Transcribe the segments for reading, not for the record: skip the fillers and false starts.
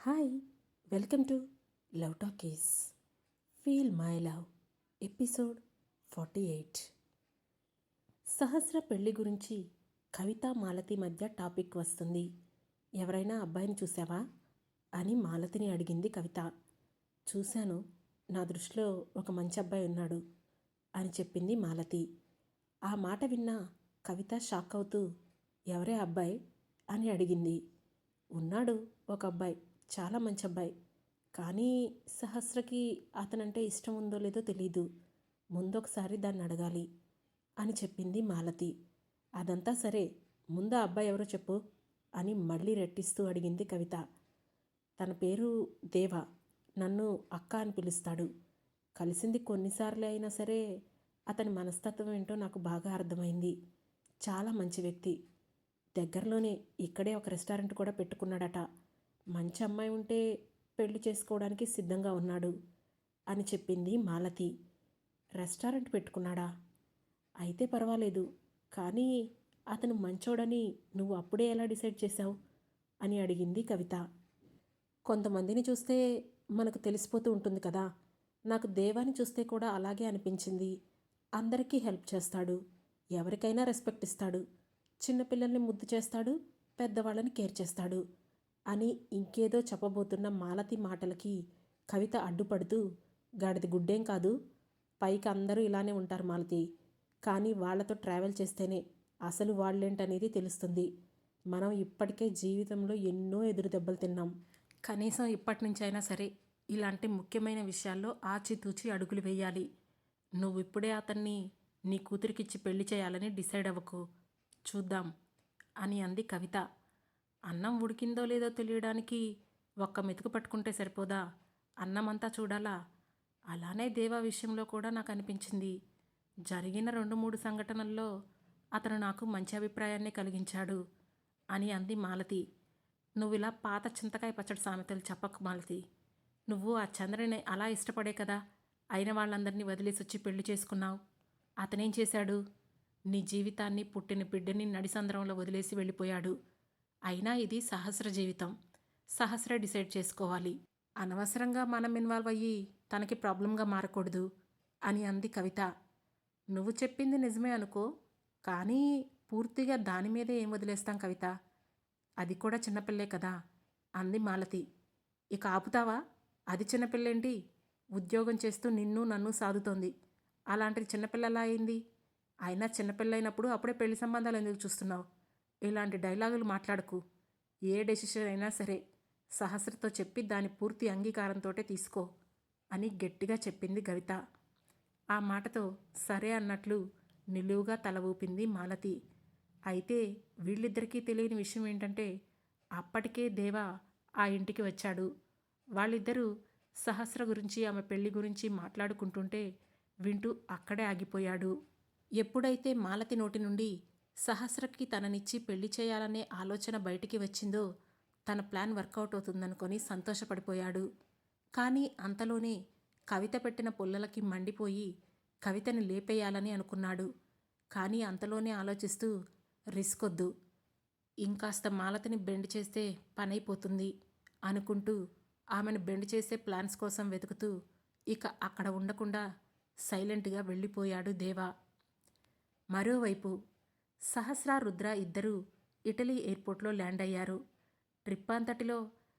Hi, welcome to love talkies. Feel my love episode 48. సహస్ర పెళ్లి గురించి కవిత మాలతి మధ్య టాపిక్ వస్తుంది. ఎవరైనా అబ్బాయిని చూసావా అని మాలతిని అడిగింది కవిత. చూశాను, నా దృష్టిలో ఒక మంచి అబ్బాయి ఉన్నాడు అని చెప్పింది మాలతి. ఆ మాట విన్న కవిత షాక్ అవుతూ ఎవరే అబ్బాయి అని అడిగింది. ఉన్నాడు ఒక అబ్బాయి, చాలా మంచి అబ్బాయి. కానీ సహస్రకి అతనంటే ఇష్టం ఉందో లేదో తెలీదు. ముందొకసారి దాన్ని అడగాలి అని చెప్పింది మాలతి. అదంతా సరే, ముందు ఆ అబ్బాయి ఎవరో చెప్పు అని మళ్ళీ రెట్టిస్తూ అడిగింది కవిత. తన పేరు దేవ. నన్ను అక్క అని పిలుస్తాడు. కలిసింది కొన్నిసార్లు అయినా సరే అతని మనస్తత్వం ఏంటో నాకు బాగా అర్థమైంది. చాలా మంచి వ్యక్తి. దగ్గరలోనే ఇక్కడే ఒక రెస్టారెంట్ కూడా పెట్టుకున్నాడట. మంచి అమ్మాయి ఉంటే పెళ్లి చేసుకోవడానికి సిద్ధంగా ఉన్నాడు అని చెప్పింది మాలతి. రెస్టారెంట్ పెట్టుకున్నాడా? అయితే పర్వాలేదు, కానీ అతను మంచోడని నువ్వు అప్పుడే ఎలా డిసైడ్ చేశావు అని అడిగింది కవిత. కొంతమందిని చూస్తే మనకు తెలిసిపోతూ ఉంటుంది కదా. నాకు దేవాని చూస్తే కూడా అలాగే అనిపించింది. అందరికీ హెల్ప్ చేస్తాడు, ఎవరికైనా రెస్పెక్ట్ ఇస్తాడు, చిన్నపిల్లల్ని ముద్దు చేస్తాడు, పెద్దవాళ్ళని కేర్ చేస్తాడు అని ఇంకేదో చెప్పబోతున్న మాలతి మాటలకి కవిత అడ్డుపడుతూ, గాడిది గుడ్డేం కాదు, పైకి అందరూ ఇలానే ఉంటారు మాలతి, కానీ వాళ్లతో ట్రావెల్ చేస్తేనే అసలు వాళ్ళేంటనేది తెలుస్తుంది. మనం ఇప్పటికే జీవితంలో ఎన్నో ఎదురు దెబ్బలు తిన్నాం. కనీసం ఇప్పటి నుంచైనా సరే ఇలాంటి ముఖ్యమైన విషయాల్లో ఆచితూచి అడుగులు వేయాలి. నువ్వు ఇప్పుడే అతన్ని నీ కూతురికిచ్చి పెళ్లి చేయాలని డిసైడ్ అవ్వకు, చూద్దాం అని అంది కవిత. అన్నం ఉడికిందో లేదో తెలియడానికి ఒక్క మెతుకు పట్టుకుంటే సరిపోదా, అన్నమంతా చూడాలా? అలానే దేవా విషయంలో కూడా నాకు అనిపించింది. జరిగిన 2-3 సంఘటనల్లో అతను నాకు మంచి అభిప్రాయాన్ని కలిగించాడు అని అంది మాలతి. నువ్వు ఇలా పాత చింతకాయ పచ్చడి సామెతలు చెప్పకు మాలతి. నువ్వు ఆ చంద్రని అలా ఇష్టపడే కదా అయిన వాళ్ళందరినీ వదిలేసి వచ్చి పెళ్లి చేసుకున్నావు. అతనేం చేశాడు? నీ జీవితాన్ని, పుట్టిన బిడ్డని నడిసంద్రంలో వదిలేసి వెళ్ళిపోయాడు. అయినా ఇది సహస్ర జీవితం, సహస్ర డిసైడ్ చేసుకోవాలి. అనవసరంగా మనం ఇన్వాల్వ్ అయ్యి తనకి ప్రాబ్లంగా మారకూడదు అని అంది కవిత. నువ్వు చెప్పింది నిజమే అనుకో, కానీ పూర్తిగా దాని మీదే ఏం వదిలేస్తాం కవిత? అది కూడా చిన్నపిల్లే కదా అంది మాలతి. ఇక ఆపుతావా? అది చిన్నపిల్లేంటి, ఉద్యోగం చేస్తూ నిన్ను నన్ను సాదుతోంది. అలాంటిది చిన్నపిల్లలా అయింది. అయినా చిన్నపిల్లైనప్పుడు అప్పుడే పెళ్లి సంబంధాలు ఎందుకు చూస్తున్నావు? ఇలాంటి డైలాగులు మాట్లాడకు. ఏ డెసిషన్ అయినా సరే సహస్రతో చెప్పి దాని పూర్తి అంగీకారంతోటే తీసుకో అని గట్టిగా చెప్పింది కవిత. ఆ మాటతో సరే అన్నట్లు నిలువుగా తల ఊపింది మాలతి. అయితే వీళ్ళిద్దరికీ తెలియని విషయం ఏంటంటే, అప్పటికే దేవా ఆ ఇంటికి వచ్చాడు. వాళ్ళిద్దరూ సహస్ర గురించి, ఆమె పెళ్లి గురించి మాట్లాడుకుంటుంటే వింటూ అక్కడే ఆగిపోయాడు. ఎప్పుడైతే మాలతి నోటి నుండి సహస్రకి తననిచ్చి పెళ్లి చేయాలనే ఆలోచన బయటికి వచ్చిందో తన ప్లాన్ వర్కౌట్ అవుతుందనుకొని సంతోషపడిపోయాడు. కానీ అంతలోనే కవిత పెట్టిన పుల్లలకి మండిపోయి కవితని లేపేయాలని అనుకున్నాడు. కానీ అంతలోనే ఆలోచిస్తూ, రిస్క్ వద్దు, ఇంకాస్త మాలతిని బెండ్ చేస్తే పనైపోతుంది అనుకుంటూ ఆమెను బెండ్ చేసే ప్లాన్స్ కోసం వెతుకుతూ ఇక అక్కడ ఉండకుండా సైలెంట్గా వెళ్ళిపోయాడు దేవా. మరోవైపు సహస్ర, రుద్ర ఇద్దరూ ఇటలీ ఎయిర్పోర్ట్లో ల్యాండ్ అయ్యారు. ట్రిప్ అంతటిలో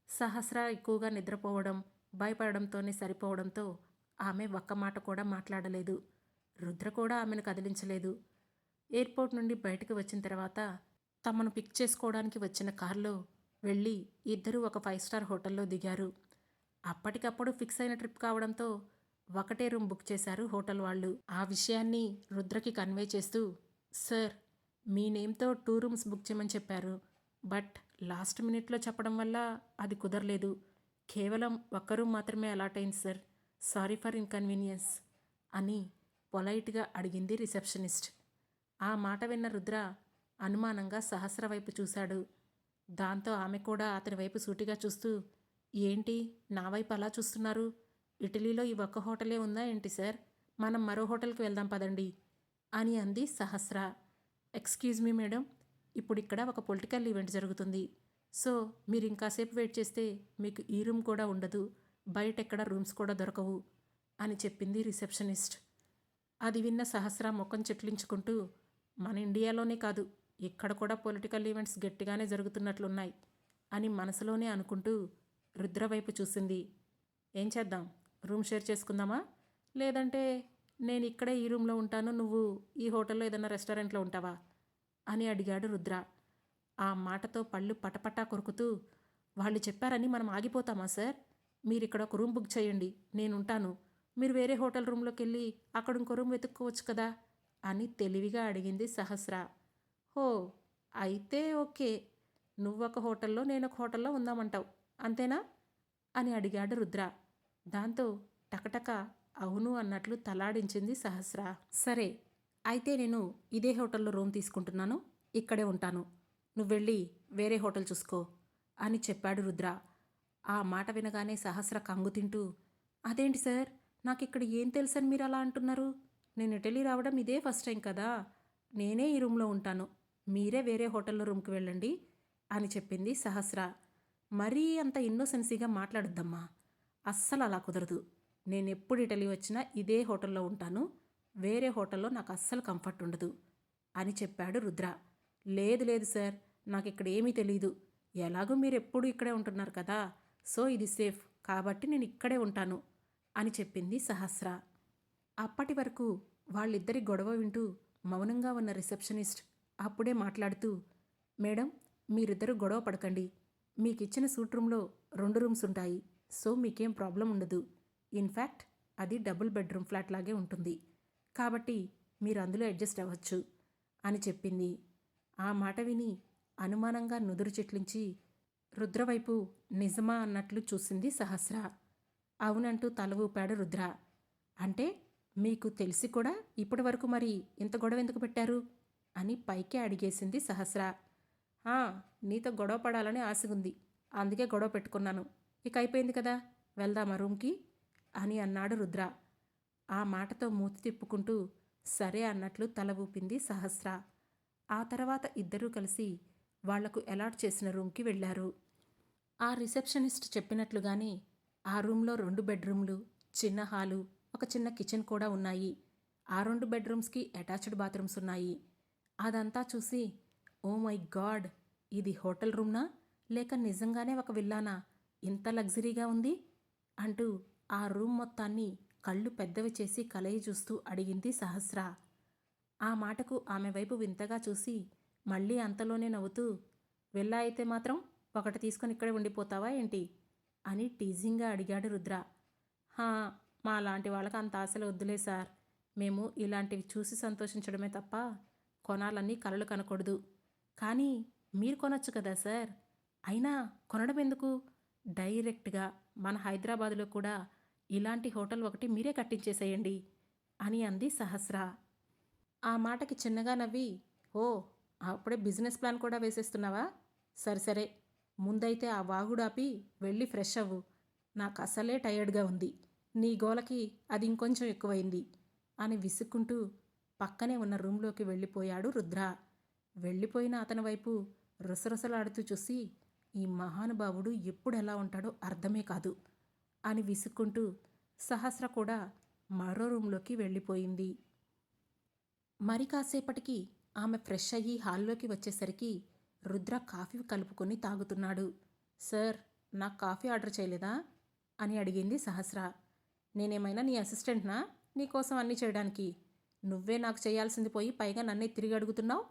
సహస్ర ఎక్కువగా నిద్రపోవడం, భయపడడంతోనే సరిపోవడంతో ఆమె ఒక్క మాట కూడా మాట్లాడలేదు. రుద్ర కూడా ఆమెను కదిలించలేదు. ఎయిర్పోర్ట్ నుండి బయటకు వచ్చిన తర్వాత తమను పిక్ చేసుకోవడానికి వచ్చిన కారులో వెళ్ళి ఇద్దరూ ఒక 5 స్టార్ హోటల్లో దిగారు. అప్పటికప్పుడు ఫిక్స్ అయిన ట్రిప్ కావడంతో ఒకటే రూమ్ బుక్ చేశారు హోటల్ వాళ్ళు. ఆ విషయాన్ని రుద్రకి కన్వే చేస్తూ, సార్, మీ నేమ్తో 2 రూమ్స్ బుక్ చేయమని చెప్పారు. బట్ లాస్ట్ మినిట్లో చెప్పడం వల్ల అది కుదరలేదు. కేవలం 1 రూమ్ మాత్రమే అలాట్ అయింది సార్. సారీ ఫర్ ఇన్కన్వీనియన్స్ అని పొలైట్గా అడిగింది రిసెప్షనిస్ట్. ఆ మాట విన్న రుద్ర అనుమానంగా సహస్ర వైపు చూశాడు. దాంతో ఆమె కూడా అతని వైపు సూటిగా చూస్తూ, ఏంటి నా వైపు అలా చూస్తున్నారు? ఇటలీలో ఈ ఒక్క హోటలే ఉందా ఏంటి సార్? మనం మరో హోటల్కి వెళ్దాం పదండి అని అంది సహస్ర. ఎక్స్క్యూజ్ మీ మేడం, ఇప్పుడు ఇక్కడ ఒక పొలిటికల్ ఈవెంట్ జరుగుతుంది. సో మీరు ఇంకాసేపు వెయిట్ చేస్తే మీకు ఈ రూమ్ కూడా ఉండదు, బయట ఎక్కడ రూమ్స్ కూడా దొరకవు అని చెప్పింది రిసెప్షనిస్ట్. అది విన్న సహస్ర ముఖం చిట్లించుకుంటూ, మన ఇండియాలోనే కాదు, ఇక్కడ కూడా పొలిటికల్ ఈవెంట్స్ గట్టిగానే జరుగుతున్నట్లున్నాయి అని మనసులోనే అనుకుంటూ రుద్ర వైపు చూసింది. ఏం చేద్దాం, రూమ్ షేర్ చేసుకుందామా, లేదంటే నేను ఇక్కడే ఈ రూమ్లో ఉంటాను, నువ్వు ఈ హోటల్లో ఏదైనా రెస్టారెంట్లో ఉంటావా అని అడిగాడు రుద్ర. ఆ మాటతో పళ్ళు పటపటా కొరుకుతూ, వాళ్ళు చెప్పారని మనం ఆగిపోతామా సార్, మీరు ఇక్కడ ఒక రూమ్ బుక్ చేయండి, నేనుంటాను, మీరు వేరే హోటల్ రూమ్లోకి వెళ్ళి అక్కడ ఇంకో రూమ్ వెతుక్కోవచ్చు కదా అని తెలివిగా అడిగింది సహస్ర. హో, అయితే ఓకే, నువ్వొక హోటల్లో నేనొక హోటల్లో ఉందామంటావు అంతేనా అని అడిగాడు రుద్ర. దాంతో టకటక అవును అన్నట్లు తలాడించింది సహస్ర. సరే, అయితే నేను ఇదే హోటల్లో రూమ్ తీసుకుంటున్నాను, ఇక్కడే ఉంటాను, నువ్వెళ్ళి వేరే హోటల్ చూసుకో అని చెప్పాడు రుద్ర. ఆ మాట వినగానే సహస్ర కంగు తింటూ, అదేంటి సార్, నాకు ఇక్కడ ఏం తెలుసని మీరు అలా అంటున్నారు, నేను ఇటలీ రావడం ఇదే ఫస్ట్ టైం కదా, నేనే ఈ రూమ్లో ఉంటాను, మీరే వేరే హోటల్లో రూమ్కి వెళ్ళండి అని చెప్పింది సహస్ర. మరీ అంత ఇన్నోసెన్సీగా మాట్లాడొద్దమ్మా, అస్సలు అలా కుదరదు, నేనెప్పుడు ఇటలీ వచ్చినా ఇదే హోటల్లో ఉంటాను, వేరే హోటల్లో నాకు అస్సలు కంఫర్ట్ ఉండదు అని చెప్పాడు రుద్ర. లేదు లేదు సార్, నాకు ఇక్కడ ఏమీ తెలీదు, ఎలాగో మీరు ఎప్పుడు ఇక్కడే ఉంటున్నారు కదా, సో ఇది సేఫ్ కాబట్టి నేను ఇక్కడే ఉంటాను అని చెప్పింది సహస్ర. అప్పటి వరకు వాళ్ళిద్దరి గొడవ వింటూ మౌనంగా ఉన్న రిసెప్షనిస్ట్ అప్పుడే మాట్లాడుతూ, మేడం, మీరిద్దరూ గొడవ పడకండి, మీకిచ్చిన సూట్ రూమ్లో 2 రూమ్స్ ఉంటాయి, సో మీకేం ప్రాబ్లం ఉండదు, ఇన్ఫ్యాక్ట్ అది డబుల్ బెడ్రూమ్ ఫ్లాట్ లాగే ఉంటుంది, కాబట్టి మీరు అందులో అడ్జస్ట్ అవ్వచ్చు అని చెప్పింది. ఆ మాట విని అనుమానంగా నుదురు చిట్లించి రుద్రవైపు నిజమా అన్నట్లు చూసింది సహస్ర. అవునంటూ తల ఊపాడు రుద్ర. అంటే మీకు తెలిసి కూడా ఇప్పటి వరకు మరి ఇంత గొడవ ఎందుకు పెట్టారు అని పైకే అడిగేసింది సహస్ర. నీతో గొడవ పడాలని ఆశగుంది, అందుకే గొడవ పెట్టుకున్నాను, ఇక అయిపోయింది కదా, వెళ్దామా రూమ్కి అని అన్నాడు రుద్ర. ఆ మాటతో మూతి తిప్పుకుంటూ సరే అన్నట్లు తల ఊపింది సహస్ర. ఆ తర్వాత ఇద్దరూ కలిసి వాళ్లకు అలాట్ చేసిన రూమ్కి వెళ్లారు. ఆ రిసెప్షనిస్ట్ చెప్పినట్లుగానే ఆ రూమ్లో 2 బెడ్రూమ్లు, చిన్న హాలు, ఒక చిన్న కిచెన్ కూడా ఉన్నాయి. ఆ 2 బెడ్రూమ్స్కి అటాచ్డ్ బాత్రూమ్స్ ఉన్నాయి. అదంతా చూసి, ఓ మై గాడ్, ఇది హోటల్ రూమ్నా లేక నిజంగానే ఒక విల్లానా, ఇంత లగ్జరీగా ఉంది అంటూ ఆ రూమ్ మొత్తాన్ని కళ్ళు పెద్దవి చేసి కలయి చూస్తూ అడిగింది సహస్ర. ఆ మాటకు ఆమె వైపు వింతగా చూసి మళ్ళీ అంతలోనే నవ్వుతూ, విల్లా అయితే మాత్రం ఒకటి తీసుకొని ఇక్కడే ఉండిపోతావా ఏంటి అని టీజింగ్గా అడిగాడు రుద్ర. హా, మా లాంటి వాళ్ళకి అంత ఆశలు వద్దులే సార్, మేము ఇలాంటివి చూసి సంతోషించడమే తప్ప కొనాలన్నీ కలలు కనకూడదు, కానీ మీరు కొనొచ్చు కదా సార్, అయినా కొనడం ఎందుకు, డైరెక్ట్గా మన హైదరాబాదులో కూడా ఇలాంటి హోటల్ ఒకటి మీరే కట్టించేసేయండి అని అంది సహస్ర. ఆ మాటకి చిన్నగా నవ్వి, ఓ, అప్పుడే బిజినెస్ ప్లాన్ కూడా వేసేస్తున్నావా, సరే ముందైతే ఆ వాగుడాపి వెళ్ళి ఫ్రెష్ అవ్వు, నాకు అసలే టయర్డ్గా ఉంది, నీ గోలకి అది ఇంకొంచెం ఎక్కువైంది అని విసుక్కుంటూ పక్కనే ఉన్న రూంలోకి వెళ్ళిపోయాడు రుద్ర. వెళ్ళిపోయిన అతని వైపు రుసరుసలాడుతూ చూసి, ఈ మహానుభావుడు ఎప్పుడు ఎలా ఉంటాడో అర్థమే కాదు అని విసుక్కుంటూ సహస్ర కూడా మరో రూంలోకి వెళ్ళిపోయింది. మరి కాసేపటికి ఆమె ఫ్రెష్ అయ్యి హాల్లోకి వచ్చేసరికి రుద్ర కాఫీ కలుపుకొని తాగుతున్నాడు. సార్, నాకు కాఫీ ఆర్డర్ చేయలేదా అని అడిగింది సహస్ర. నేనేమైనా నీ అసిస్టెంట్నా నీకోసం అన్నీ చేయడానికి, నువ్వే నాకు చేయాల్సింది పోయి పైగా నన్నే తిరిగి అడుగుతున్నావు,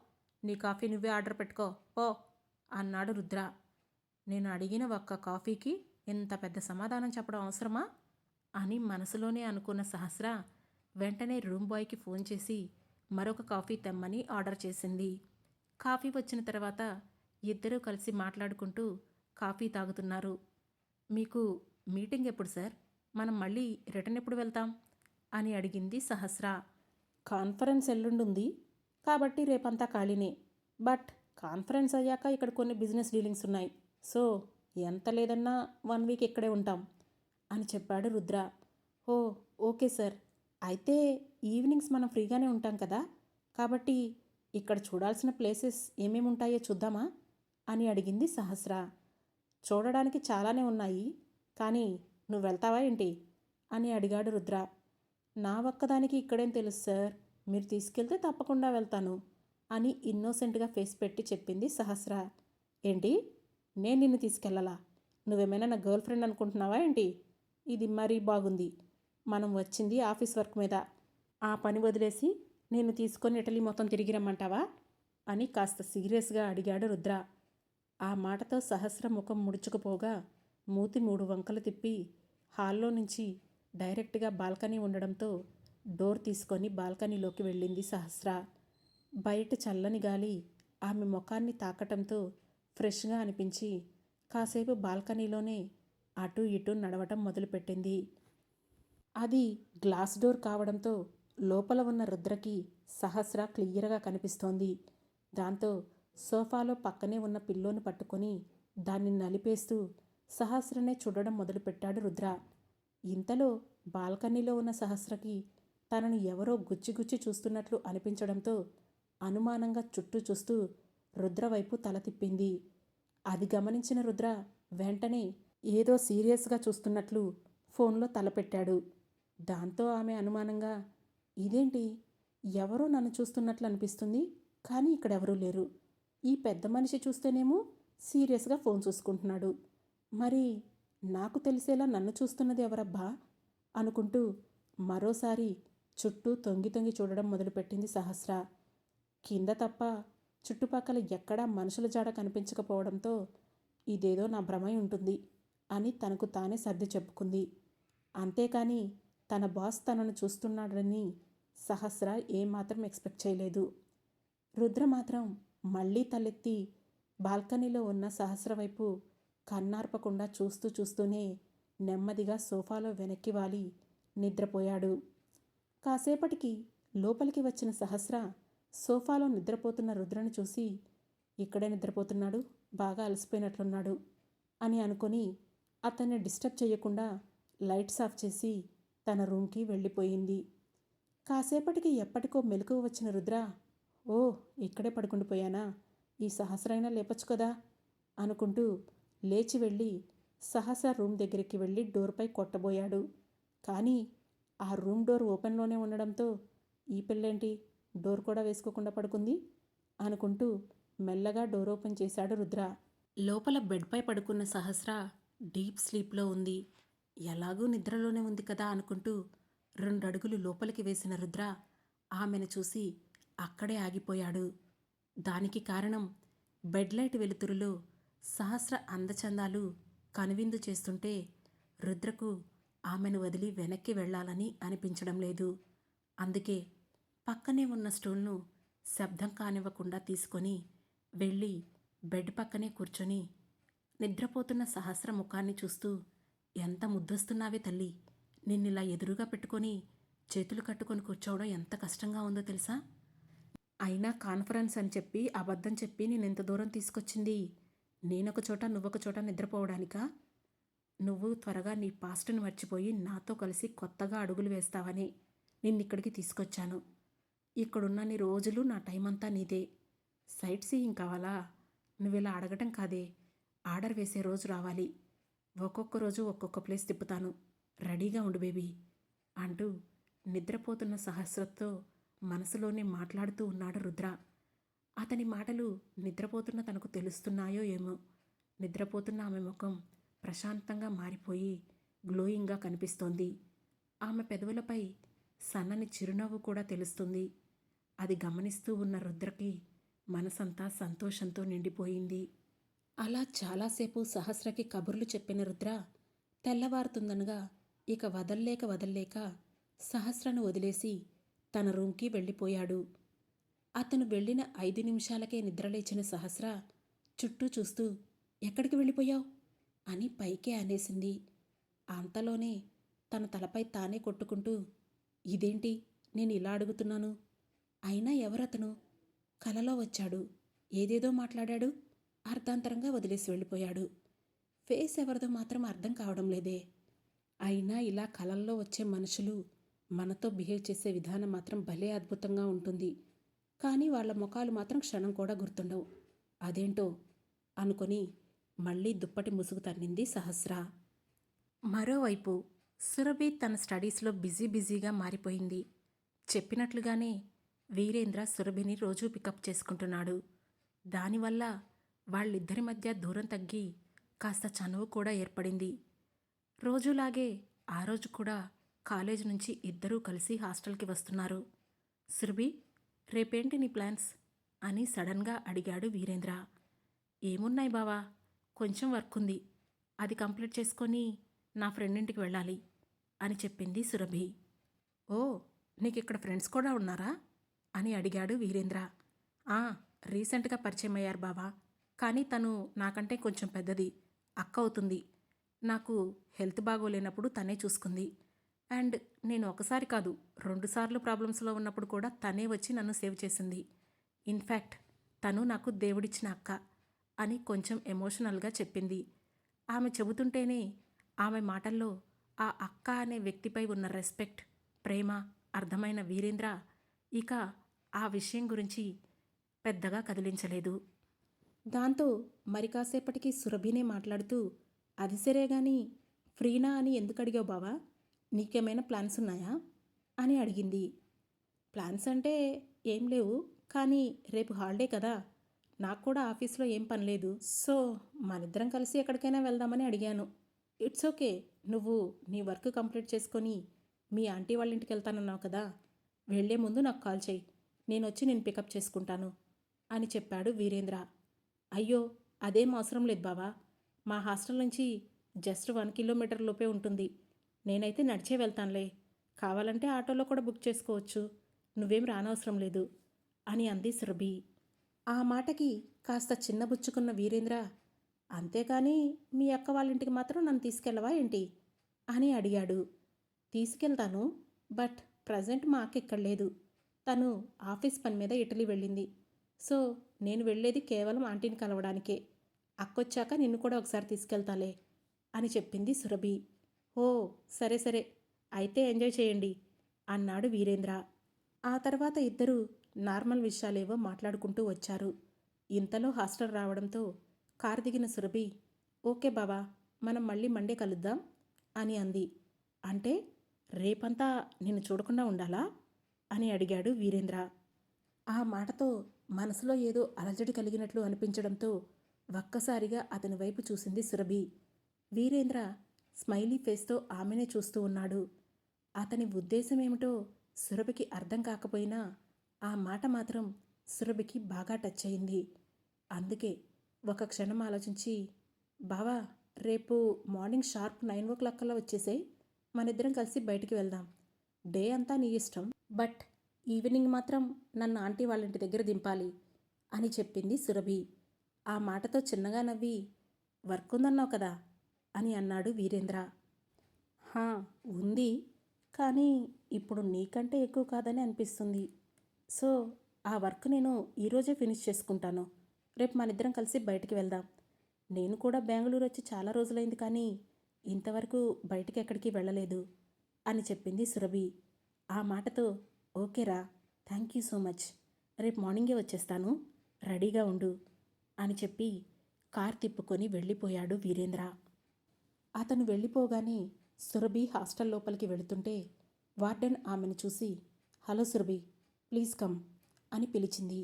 నీ కాఫీ నువ్వే ఆర్డర్ పెట్టుకో ఓ అన్నాడు రుద్ర. నేను అడిగిన ఒక్క కాఫీకి ఎంత పెద్ద సమాధానం చెప్పడం అవసరమా అని మనసులోనే అనుకున్న సహస్ర వెంటనే రూమ్ బాయ్కి ఫోన్ చేసి మరొక కాఫీ తెమ్మని ఆర్డర్ చేసింది. కాఫీ వచ్చిన తర్వాత ఇద్దరూ కలిసి మాట్లాడుకుంటూ కాఫీ తాగుతున్నారు. మీకు మీటింగ్ ఎప్పుడు సార్, మనం మళ్ళీ రిటర్న్ ఎప్పుడు వెళ్తాం అని అడిగింది సహస్ర. కాన్ఫరెన్స్ ఎల్లుండుంది కాబట్టి రేపంతా ఖాళీనే, బట్ కాన్ఫరెన్స్ అయ్యాక ఇక్కడ కొన్ని బిజినెస్ డీలింగ్స్ ఉన్నాయి, సో ఎంత లేదన్నా 1 వీక్ ఇక్కడే ఉంటాం అని చెప్పాడు రుద్ర. ఓ, ఓకే సార్, అయితే ఈవినింగ్స్ మనం ఫ్రీగానే ఉంటాం కదా, కాబట్టి ఇక్కడ చూడాల్సిన ప్లేసెస్ ఏమేమి ఉంటాయో చూద్దామా అని అడిగింది సహస్ర. చూడడానికి చాలానే ఉన్నాయి, కానీ నువ్వు వెళ్తావా ఏంటి అని అడిగాడు రుద్ర. నా ఒక్కదానికి ఇక్కడేం తెలుసు సార్, మీరు తీసుకెళ్తే తప్పకుండా వెళ్తాను అని ఇన్నోసెంట్గా ఫేస్ పెట్టి చెప్పింది సహస్ర. ఏంటి, నేను నిన్ను తీసుకెళ్ళాలా? నువ్వేమైనా నా గర్ల్ ఫ్రెండ్ అనుకుంటున్నావా ఏంటి? ఇది మరీ బాగుంది. మనం వచ్చింది ఆఫీస్ వర్క్ మీద. ఆ పని వదిలేసి నేను తీసుకొని ఇటలీ మొత్తం తిరిగి రమ్మంటావా అని కాస్త సీరియస్గా అడిగాడు రుద్ర. ఆ మాటతో సహస్ర ముఖం ముడుచుకుపోగా మూతి 3 వంకలు తిప్పి హాల్లో నుంచి డైరెక్ట్గా బాల్కనీ ఉండడంతో డోర్ తీసుకొని బాల్కనీలోకి వెళ్ళింది సహస్ర. బయట చల్లని గాలి ఆమె ముఖాన్ని తాకటంతో ఫ్రెష్గా అనిపించి కాసేపు బాల్కనీలోనే అటూ ఇటూ నడవటం మొదలుపెట్టింది. అది గ్లాస్ డోర్ కావడంతో లోపల ఉన్న రుద్రకి సహస్ర క్లియర్గా కనిపిస్తోంది. దాంతో సోఫాలో పక్కనే ఉన్న పిల్లోని పట్టుకొని దాన్ని నలిపేస్తూ సహస్రనే చూడడం మొదలుపెట్టాడు రుద్ర. ఇంతలో బాల్కనీలో ఉన్న సహస్రకి తనను ఎవరో గుచ్చిగుచ్చి చూస్తున్నట్లు అనిపించడంతో అనుమానంగా చుట్టూ చూస్తూ రుద్ర వైపు తల తిప్పింది. అది గమనించిన రుద్ర వెంటనే ఏదో సీరియస్గా చూస్తున్నట్లు ఫోన్లో తలపెట్టాడు. దాంతో ఆమె అనుమానంగా, ఇదేంటి, ఎవరో నన్ను చూస్తున్నట్లు అనిపిస్తుంది, కానీ ఇక్కడెవరూ లేరు. ఈ పెద్ద మనిషి చూస్తేనేమో సీరియస్గా ఫోన్ చూసుకుంటున్నాడు, మరి నాకు తెలిసేలా నన్ను చూస్తున్నది ఎవరబ్బా అనుకుంటూ మరోసారి చుట్టూ తొంగి తొంగి చూడడం మొదలుపెట్టింది సహస్ర. కింద తప్ప చుట్టుపక్కల ఎక్కడా మనుషుల జాడ కనిపించకపోవడంతో ఇదేదో నా భ్రమై ఉంటుంది అని తనకు తానే సర్ది చెప్పుకుంది. అంతేకాని తన బాస్ తనను చూస్తున్నాడని సహస్ర ఏమాత్రం ఎక్స్పెక్ట్ చేయలేదు. రుద్ర మాత్రం మళ్ళీ తలెత్తి బాల్కనీలో ఉన్న సహస్ర వైపు కన్నార్పకుండా చూస్తూనే నెమ్మదిగా సోఫాలో వెనక్కి వాలి నిద్రపోయాడు. కాసేపటికి లోపలికి వచ్చిన సహస్ర సోఫాలో నిద్రపోతున్న రుద్రను చూసి, ఇక్కడే నిద్రపోతున్నాడు, బాగా అలసిపోయినట్లున్నాడు అని అనుకొని అతన్ని డిస్టర్బ్ చేయకుండా లైట్స్ ఆఫ్ చేసి తన రూమ్కి వెళ్ళిపోయింది. కాసేపటికి ఎప్పటికో మెలకువ వచ్చిన రుద్ర, ఓ ఇక్కడే పడుకుండిపోయానా, ఈ సహస్రైనా లేపచ్చు కదా అనుకుంటూ లేచి వెళ్ళి సహస్ర రూమ్ దగ్గరికి వెళ్ళి డోర్పై కొట్టబోయాడు. కానీ ఆ రూమ్ డోర్ ఓపెన్లోనే ఉండడంతో ఈ పిల్లేంటి డోర్ కూడా వేసుకోకుండా పడుకుంది అనుకుంటూ మెల్లగా డోర్ ఓపెన్ చేశాడు రుద్ర. లోపల బెడ్పై పడుకున్న సహస్ర డీప్ స్లీప్లో ఉంది. ఎలాగూ నిద్రలోనే ఉంది కదా అనుకుంటూ 2 అడుగులు లోపలికి వేసిన రుద్ర ఆమెను చూసి అక్కడే ఆగిపోయాడు. దానికి కారణం బెడ్ లైట్ వెలుతురులో సహస్ర అందచందాలు కనువిందు చేస్తుంటే రుద్రకు ఆమెను వదిలి వెనక్కి వెళ్ళాలని అనిపించడం లేదు. అందుకే పక్కనే ఉన్న స్టూల్ను శబ్దం కానివ్వకుండా తీసుకొని వెళ్ళి బెడ్ పక్కనే కూర్చొని నిద్రపోతున్న సహస్ర ముఖాన్ని చూస్తూ, ఎంత ముద్దొస్తున్నావే తల్లి, నిన్నిలా ఎదురుగా పెట్టుకొని చేతులు కట్టుకొని కూర్చోవడం ఎంత కష్టంగా ఉందో తెలుసా? అయినా కాన్ఫరెన్స్ అని చెప్పి అబద్ధం చెప్పి నేనెంత దూరం తీసుకొచ్చింది, నేనొక చోట నువ్వొక చోట నిద్రపోవడానికా? నువ్వు త్వరగా నీ పాస్ట్ని మర్చిపోయి నాతో కలిసి కొత్తగా అడుగులు వేస్తావని నిన్నిక్కడికి తీసుకొచ్చాను. ఇక్కడున్నన్ని రోజులు నా టైం అంతా నీదే. సైట్ సీయింగ్ కావాలా? నువ్విలా అడగటం కాదే, ఆర్డర్ వేసే రోజు రావాలి. ఒక్కొక్క రోజు ఒక్కొక్క ప్లేస్ తిప్పుతాను, రెడీగా ఉండు బేబీ అంటూ నిద్రపోతున్న సహస్రతో మనసులోనే మాట్లాడుతూ ఉన్నాడు రుద్ర. అతని మాటలు నిద్రపోతున్న తనకు తెలుస్తున్నాయో ఏమో. నిద్రపోతున్న ఆమె ముఖం ప్రశాంతంగా మారిపోయి గ్లోయింగ్గా కనిపిస్తోంది. ఆమె పెదవులపై సన్నని చిరునవ్వు కూడా తెలుస్తుంది. అది గమనిస్తూ ఉన్న రుద్రకి మనసంతా సంతోషంతో నిండిపోయింది. అలా చాలాసేపు సహస్రకి కబుర్లు చెప్పిన రుద్ర తెల్లవారుతుందనగా ఇక వదల్లేక సహస్రను వదిలేసి తన రూమ్కి వెళ్ళిపోయాడు. అతను వెళ్ళిన 5 నిమిషాలకే నిద్రలేచిన సహస్ర చుట్టూ చూస్తూ, ఎక్కడికి వెళ్ళిపోయావు అని పైకే అనేసింది. అంతలోనే తన తలపై తానే కొట్టుకుంటూ, ఇదేంటి నేను ఇలా అడుగుతున్నాను, అయినా ఎవరతను, కలలో వచ్చాడు, ఏదేదో మాట్లాడాడు, అర్ధాంతరంగా వదిలేసి వెళ్ళిపోయాడు. ఫేస్ ఎవరిదో మాత్రం అర్థం కావడం లేదే. అయినా ఇలా కలల్లో వచ్చే మనుషులు మనతో బిహేవ్ చేసే విధానం మాత్రం భలే అద్భుతంగా ఉంటుంది. కానీ వాళ్ళ ముఖాలు మాత్రం క్షణం కూడా గుర్తుండవు. అదేంటో అనుకొని మళ్ళీ దుప్పటి ముసుగు తన్నింది సహస్ర. మరోవైపు సురభి తన స్టడీస్లో బిజీగా మారిపోయింది. చెప్పినట్లుగానే వీరేంద్ర సురభిని రోజూ పికప్ చేసుకుంటున్నాడు. దానివల్ల వాళ్ళిద్దరి మధ్య దూరం తగ్గి కాస్త చనువు కూడా ఏర్పడింది. రోజులాగే ఆ రోజు కూడా కాలేజ్ నుంచి ఇద్దరూ కలిసి హాస్టల్కి వస్తున్నారు. సురభి, రేపేంటి నీ ప్లాన్స్ అని సడన్గా అడిగాడు వీరేంద్ర. ఏమున్నాయి బావా, కొంచెం వర్క్ ఉంది, అది కంప్లీట్ చేసుకొని నా ఫ్రెండ్ ఇంటికి వెళ్ళాలి అని చెప్పింది సురభి. ఓ, నీకిక్కడ ఫ్రెండ్స్ కూడా ఉన్నారా అని అడిగాడు వీరేంద్ర. రీసెంట్గా పరిచయం అయ్యారు బావా, కానీ తను నాకంటే కొంచెం పెద్దది, అక్క అవుతుంది. నాకు హెల్త్ బాగోలేనప్పుడు తనే చూసుకుంది. అండ్ నేను ఒకసారి కాదు 2 సార్లు ప్రాబ్లమ్స్లో ఉన్నప్పుడు కూడా తనే వచ్చి నన్ను సేవ్ చేసింది. ఇన్ఫ్యాక్ట్ తను నాకు దేవుడిచ్చిన అక్క అని కొంచెం ఎమోషనల్గా చెప్పింది. ఆమె చెబుతుంటేనే ఆమె మాటల్లో ఆ అక్క అనే వ్యక్తిపై ఉన్న రెస్పెక్ట్, ప్రేమ అర్థమైన వీరేంద్ర ఇక ఆ విషయం గురించి పెద్దగా కదిలించలేదు. దాంతో మరి కాసేపటికి సురభినే మాట్లాడుతూ, అది సరే గాని ఫ్రీనా అని ఎందుకు అడిగావు బావా, నీకేమైనా ప్లాన్స్ ఉన్నాయా అని అడిగింది. ప్లాన్స్ అంటే ఏం లేవు, కానీ రేపు హాలిడే కదా, నాకు కూడా ఆఫీస్లో ఏం పని లేదు. సో మనిద్దరం కలిసి ఎక్కడికైనా వెళ్దామని అడిగాను. ఇట్స్ ఓకే, నువ్వు నీ వర్క్ కంప్లీట్ చేసుకొని మీ ఆంటీ వాళ్ళ ఇంటికి వెళ్తానన్నావు కదా, వెళ్లే ముందు నాకు కాల్ చేయి, నేను వచ్చి నేను పికప్ చేసుకుంటాను అని చెప్పాడు వీరేంద్ర. అయ్యో, అదేం అవసరం లేదు బావా, మా హాస్టల్ నుంచి జస్ట్ 1 కిలోమీటర్ లోపే ఉంటుంది, నేనైతే నడిచే వెళ్తానులే, కావాలంటే ఆటోలో కూడా బుక్ చేసుకోవచ్చు, నువ్వేం రానవసరం లేదు అని అంది సురభి. ఆ మాటకి కాస్త చిన్నబుచ్చుకున్న వీరేంద్ర, అంతేకాని మీ అక్క వాళ్ళ ఇంటికి మాత్రం నన్ను తీసుకెళ్ళవా ఏంటి అని అడిగాడు. తీసుకెళ్తాను, బట్ ప్రజెంట్ మా అక్క ఇక్కడ లేదు, తను ఆఫీస్ పని మీద ఇటలీ వెళ్ళింది. సో నేను వెళ్ళేది కేవలం ఆంటీని కలవడానికే, అక్కొచ్చాక నిన్ను కూడా ఒకసారి తీసుకెళ్తాలే అని చెప్పింది సురభి. ఓ సరే సరే, అయితే ఎంజాయ్ చేయండి అన్నాడు వీరేంద్ర. ఆ తర్వాత ఇద్దరూ నార్మల్ విషయాలేవో మాట్లాడుకుంటూ వచ్చారు. ఇంతలో హాస్టల్ రావడంతో కారు దిగిన సురభి, ఓకే బావా, మనం మళ్ళీ మండే కలుద్దాం అని అంది. అంటే రేపంతా నిన్ను చూడకుండా ఉండాలా అని అడిగాడు వీరేంద్ర. ఆ మాటతో మనసులో ఏదో అలజడి కలిగినట్లు అనిపించడంతో ఒక్కసారిగా అతని వైపు చూసింది సురభి. వీరేంద్ర స్మైలీ ఫేస్తో ఆమెనే చూస్తూ ఉన్నాడు. అతని ఉద్దేశమేమిటో సురభికి అర్థం కాకపోయినా ఆ మాట మాత్రం సురభికి బాగా టచ్ అయింది. అందుకే ఒక క్షణం ఆలోచించి, బావా, రేపు మార్నింగ్ షార్ప్ 9 కల్లా వచ్చేసేయ్, మనిద్దరం కలిసి బయటికి వెళ్దాం, డే అంతా నీ ఇష్టం, బట్ ఈవినింగ్ మాత్రం నన్ను ఆంటీ వాళ్ళ ఇంటి దగ్గర దింపాలి అని చెప్పింది సురభి. ఆ మాటతో చిన్నగా నవ్వి, వర్క్ ఉందన్నావు కదా అని అన్నాడు వీరేంద్ర. హా, ఉంది, కానీ ఇప్పుడు నీకంటే ఎక్కువ కాదని అనిపిస్తుంది. సో ఆ వర్క్ నేను ఈరోజే ఫినిష్ చేసుకుంటాను, రేపు మనిద్దరం కలిసి బయటికి వెళ్దాం. నేను కూడా బెంగళూరు వచ్చి చాలా రోజులైంది, కానీ ఇంతవరకు బయటికి ఎక్కడికి వెళ్ళలేదు అని చెప్పింది సురభి. ఆ మాటతో ఓకేరా, థ్యాంక్ యూ సో మచ్, రేపు మార్నింగే వచ్చేస్తాను, రెడీగా ఉండు అని చెప్పి కార్ తిప్పుకొని వెళ్ళిపోయాడు వీరేంద్ర. అతను వెళ్ళిపోగానే సురభి హాస్టల్ లోపలికి వెళుతుంటే వార్డెన్ ఆమెను చూసి, హలో సురభి, ప్లీజ్ కమ్ అని పిలిచింది.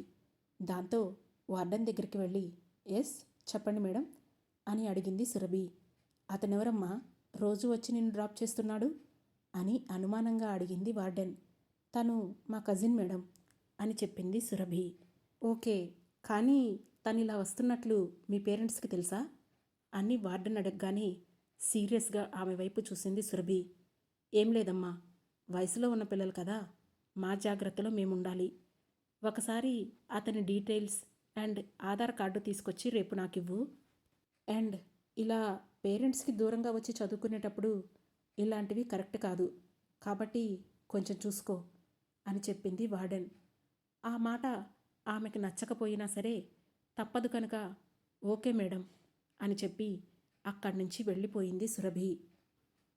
దాంతో వార్డెన్ దగ్గరికి వెళ్ళి, ఎస్ చెప్పండి మేడం అని అడిగింది సురభి. అతనెవరమ్మా, రోజు వచ్చి నిన్ను డ్రాప్ చేస్తున్నాడు అని అనుమానంగా అడిగింది వార్డెన్. తను మా కజిన్ మేడం అని చెప్పింది సురభి. ఓకే, కానీ తను ఇలా వస్తున్నట్లు మీ పేరెంట్స్కి తెలుసా అని వార్డెన్ అడగగానే సీరియస్గా ఆమె వైపు చూసింది సురభి. ఏం లేదమ్మా, వయసులో ఉన్న పిల్లలు కదా, మా జాగ్రత్తలో మేముండాలి. ఒకసారి అతని డీటెయిల్స్ అండ్ ఆధార్ కార్డు తీసుకొచ్చి రేపు నాకివ్వు. అండ్ ఇలా పేరెంట్స్కి దూరంగా వచ్చి చదువుకునేటప్పుడు ఇలాంటివి కరెక్ట్ కాదు, కాబట్టి కొంచెం చూసుకో అని చెప్పింది వార్డెన్. ఆ మాట ఆమెకు నచ్చకపోయినా సరే తప్పదు కనుక ఓకే మేడం అని చెప్పి అక్కడి నుంచి వెళ్ళిపోయింది సురభి.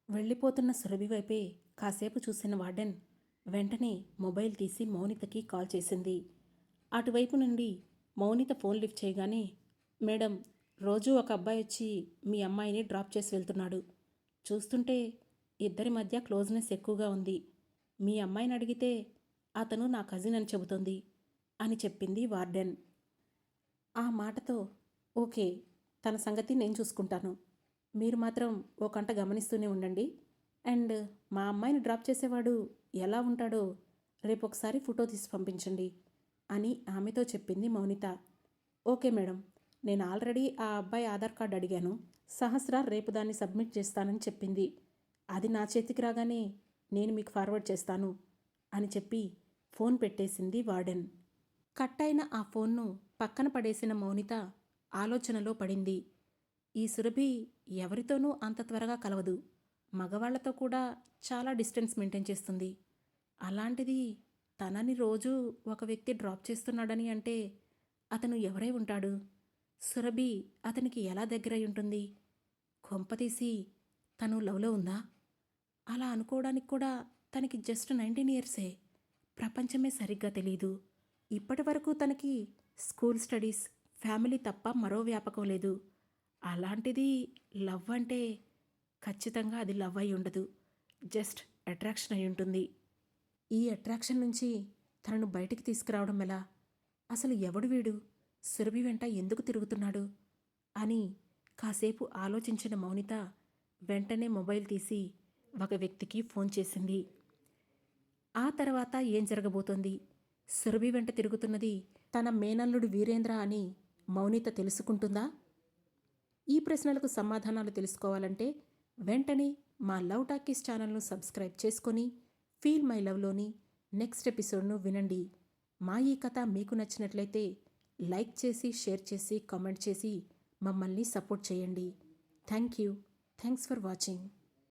వెళ్ళిపోతున్న సురభి వైపే కాసేపు చూసిన వార్డెన్ వెంటనే మొబైల్ తీసి మౌనితకి కాల్ చేసింది. అటువైపు నుండి మౌనిత ఫోన్ లిఫ్ట్ చేయగానే, మేడం రోజూ ఒక అబ్బాయి వచ్చి మీ అమ్మాయిని డ్రాప్ చేసి వెళ్తున్నాడు. చూస్తుంటే ఇద్దరి మధ్య క్లోజ్నెస్ ఎక్కువగా ఉంది. మీ అమ్మాయిని అడిగితే అతను నా కజిన్ అని చెబుతోంది అని చెప్పింది వార్డెన్. ఆ మాటతో ఓకే, తన సంగతి నేను చూసుకుంటాను. మీరు మాత్రం ఓ కంట గమనిస్తూనే ఉండండి. అండ్ మా అమ్మాయిని డ్రాప్ చేసేవాడు ఎలా ఉంటాడో రేపు ఒకసారి ఫోటో తీసి పంపించండి అని ఆమెతో చెప్పింది మౌనిత. ఓకే మేడం, నేను ఆల్రెడీ ఆ అబ్బాయి ఆధార్ కార్డు అడిగాను. సహస్ర రేపు దాన్ని సబ్మిట్ చేస్తానని చెప్పింది. అది నా చేతికి రాగానే నేను మీకు ఫార్వర్డ్ చేస్తాను అని చెప్పి ఫోన్ పెట్టేసింది వార్డెన్. కట్ అయిన ఆ ఫోన్ను పక్కన పడేసిన మౌనిత ఆలోచనలో పడింది. ఈ సురభి ఎవరితోనూ అంత త్వరగా కలవదు. మగవాళ్లతో కూడా చాలా డిస్టెన్స్ మెయింటైన్ చేస్తుంది. అలాంటిది తనని రోజూ ఒక వ్యక్తి డ్రాప్ చేస్తున్నాడని అంటే అతను ఎవరై ఉంటాడు? సురభి అతనికి ఎలా దగ్గరై ఉంటుంది? కొంపతీసి తను లవ్లో ఉందా? అలా అనుకోవడానికి కూడా తనకి జస్ట్ 19 ఇయర్సే. ప్రపంచమే సరిగ్గా తెలీదు. ఇప్పటి వరకు తనకి స్కూల్ స్టడీస్, ఫ్యామిలీ తప్ప మరో వ్యాపకం లేదు. అలాంటిది లవ్ అంటే ఖచ్చితంగా అది లవ్ అయి ఉండదు, జస్ట్ అట్రాక్షన్ అయి ఉంటుంది. ఈ అట్రాక్షన్ నుంచి తనను బయటికి తీసుకురావడం ఎలా? అసలు ఎవడు వీడు? సురభి వెంట ఎందుకు తిరుగుతున్నాడు అని కాసేపు ఆలోచించిన మౌనిత వెంటనే మొబైల్ తీసి ఒక వ్యక్తికి ఫోన్ చేసింది. ఆ తర్వాత ఏం జరగబోతోంది? సురభి వెంట తిరుగుతున్నది తన మేనల్లుడు వీరేంద్ర అని మౌనిత తెలుసుకుంటుందా? ఈ ప్రశ్నలకు సమాధానాలు తెలుసుకోవాలంటే వెంటనే మా లవ్ టాకీస్ ఛానల్ను సబ్స్క్రైబ్ చేసుకొని ఫీల్ మై లవ్లోని నెక్స్ట్ ఎపిసోడ్ను వినండి. మా ఈ కథ మీకు నచ్చినట్లయితే లైక్ చేసి, షేర్ చేసి, కామెంట్ చేసి మమ్మల్ని సపోర్ట్ చేయండి. Thank you. Thanks for watching.